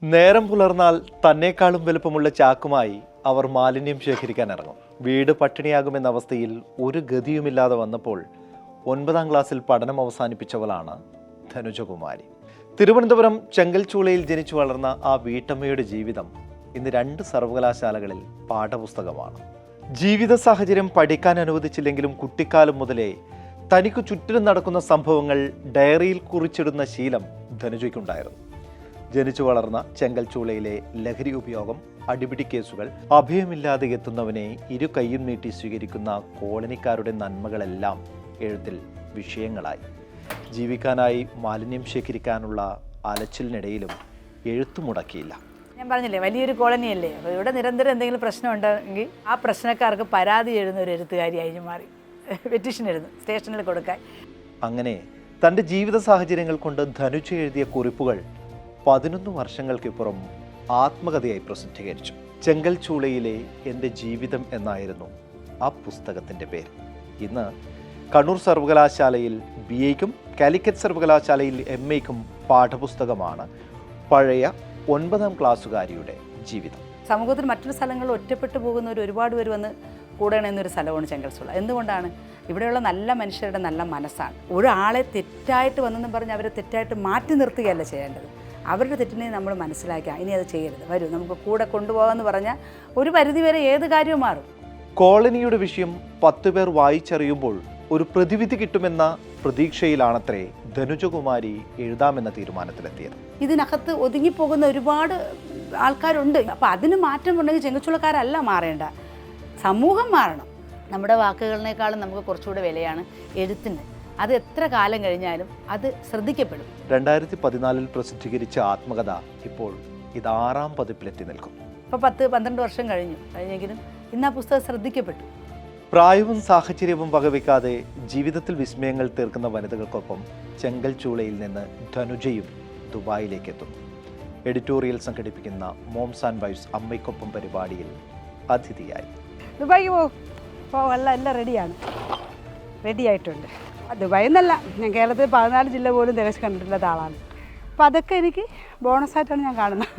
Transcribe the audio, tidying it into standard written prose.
നേരം പുലർന്നാൽ തന്നെക്കാളും വലുപ്പമുള്ള ചാക്കുമായി അവർ മാലിന്യം ശേഖരിക്കാൻ ഇറങ്ങും. വീട് പട്ടിണിയാകുമെന്ന അവസ്ഥയിൽ ഒരു ഗതിയുമില്ലാതെ വന്നപ്പോൾ 9ാം ക്ലാസ്സിൽ പഠനം അവസാനിപ്പിച്ചവളാണ് ധനുജകുമാരി. തിരുവനന്തപുരം ചെങ്കൽച്ചൂളയിൽ ജനിച്ചു വളർന്ന ആ വീട്ടമ്മയുടെ ജീവിതം ഇന്ന് 2 സർവകലാശാലകളിൽ പാഠപുസ്തകമാണ്. ജീവിത സാഹചര്യം പഠിക്കാൻ അനുവദിച്ചില്ലെങ്കിലും കുട്ടിക്കാലം മുതലേ തനിക്ക് ചുറ്റിലും നടക്കുന്ന സംഭവങ്ങൾ ഡയറിയിൽ കുറിച്ചിടുന്ന ശീലം ധനുജയ്ക്കുണ്ടായിരുന്നു. ജനിച്ചു വളർന്ന ചെങ്കൽച്ചൂളയിലെ ലഹരി ഉപയോഗം, അടിപിടി കേസുകൾ, അഭയമില്ലാതെ എത്തുന്നവനെ ഇരു കൈയും നീട്ടി സ്വീകരിക്കുന്ന കോളനിക്കാരുടെ നന്മകളെല്ലാം എഴുത്തിൽ വിഷയങ്ങളായി. ജീവിക്കാനായി മാലിന്യം ശേഖരിക്കാനുള്ള അലച്ചിലിനിടയിലും എഴുത്തു മുടക്കിയില്ല. ഞാൻ പറഞ്ഞില്ലേ, വലിയൊരു കോളനിയല്ലേ. അപ്പോൾ ഇവിടെ നിരന്തരം എന്തെങ്കിലും പ്രശ്നം ഉണ്ടെങ്കിൽ ആ പ്രശ്നക്കാർക്ക് പരാതി എഴുതുന്ന ഒരു എഴുത്തുകാരിയായി മാറി. പെറ്റീഷൻ എഴുതും സ്റ്റേഷനിൽ കൊടുക്കാൻ. അങ്ങനെ തൻ്റെ ജീവിത സാഹചര്യങ്ങൾ കൊണ്ട് ധനുജ എഴുതിയ കുറിപ്പുകൾ 11 വർഷങ്ങൾക്കിപ്പുറം ആത്മകഥയായി പ്രസിദ്ധീകരിച്ചു. ചെങ്കൽച്ചൂളയിലെ എൻ്റെ ജീവിതം എന്നായിരുന്നു ആ പുസ്തകത്തിൻ്റെ പേര്. ഇന്ന് കണ്ണൂർ സർവകലാശാലയിൽ BA-ക്കും കാലിക്കറ്റ് സർവകലാശാലയിൽ MA-ക്കും പാഠപുസ്തകമാണ് പഴയ 9ാം ക്ലാസ്സുകാരിയുടെ ജീവിതം. സമൂഹത്തിൽ മറ്റൊരു സ്ഥലങ്ങളിൽ ഒറ്റപ്പെട്ടു പോകുന്നവർ ഒരുപാട് പേര് വന്ന് കൂടണമെന്നൊരു സ്ഥലമാണ് ചെങ്കൽച്ചൂള. എന്തുകൊണ്ടാണ്? ഇവിടെയുള്ള നല്ല മനുഷ്യരുടെ നല്ല മനസ്സാണ്. ഒരാളെ തെറ്റായിട്ട് വന്നെന്ന് പറഞ്ഞ് അവരെ തെറ്റായിട്ട് മാറ്റി നിർത്തുകയല്ല ചെയ്യേണ്ടത്. അവരുടെ തെറ്റിനെ നമ്മൾ മനസ്സിലാക്കുക. ഇനി അത് ചെയ്യരുത്, വരൂ നമുക്ക് കൂടെ കൊണ്ടുപോകാമെന്ന് പറഞ്ഞാൽ ഒരു പരിധിവരെ ഏത് കാര്യവും മാറും. കോളനിയുടെ വിഷയം 10 പേർ വായിച്ചറിയുമ്പോൾ ഒരു പ്രതിവിധി കിട്ടുമെന്ന പ്രതീക്ഷയിലാണത്രേ ധനുജകുമാരി എഴുതാമെന്ന തീരുമാനത്തിലെത്തിയത്. ഇതിനകത്ത് ഒതുങ്ങിപ്പോകുന്ന ഒരുപാട് ആൾക്കാരുണ്ട്. അപ്പോൾ അതിന് മാറ്റം ഉണ്ടെങ്കിൽ ചെങ്കൽച്ചൂളക്കാരല്ല മാറേണ്ട, സമൂഹം മാറണം. നമ്മുടെ വാക്കുകളിനേക്കാളും നമുക്ക് കുറച്ചുകൂടെ വിലയാണ് എഴുത്തിന്. അത് എത്ര കാലം കഴിഞ്ഞാലും അത് ശ്രദ്ധിക്കപ്പെടും. 2014 പ്രസിദ്ധീകരിച്ച ആത്മകഥ ഇപ്പോൾ ഇത് 6ാം പതിപ്പിലെത്തി നിൽക്കും. ഇപ്പോൾ 10-12 വർഷം കഴിഞ്ഞെങ്കിലും ഇന്ന് ആ പുസ്തകം ശ്രദ്ധിക്കപ്പെട്ടു. പ്രായവും സാഹചര്യവും വകവെക്കാതെ ജീവിതത്തിൽ വിസ്മയങ്ങൾ തീർക്കുന്ന വനിതകൾക്കൊപ്പം ചെങ്കൽച്ചൂളയിൽ നിന്ന് ധനുജയും ദുബായിലേക്ക് എത്തുന്നു. എഡിറ്റോറിയൽ സംഘടിപ്പിക്കുന്ന മോംസ് ആൻഡ് വൈഫ്സ് അമ്മയ്ക്കൊപ്പം പരിപാടിയിൽ അതിഥിയായി. ദുബായിക്ക് പോകാനുള്ള എല്ലാം റെഡിയായിട്ടുണ്ട്. ദുബായി എന്നല്ല, ഞാൻ കേരളത്തിൽ 14 ജില്ല പോലും തികച്ച് കണ്ടിട്ടുള്ള ആളാണ്. അപ്പോൾ അതൊക്കെ എനിക്ക് ബോണസായിട്ടാണ് ഞാൻ കാണുന്നത്.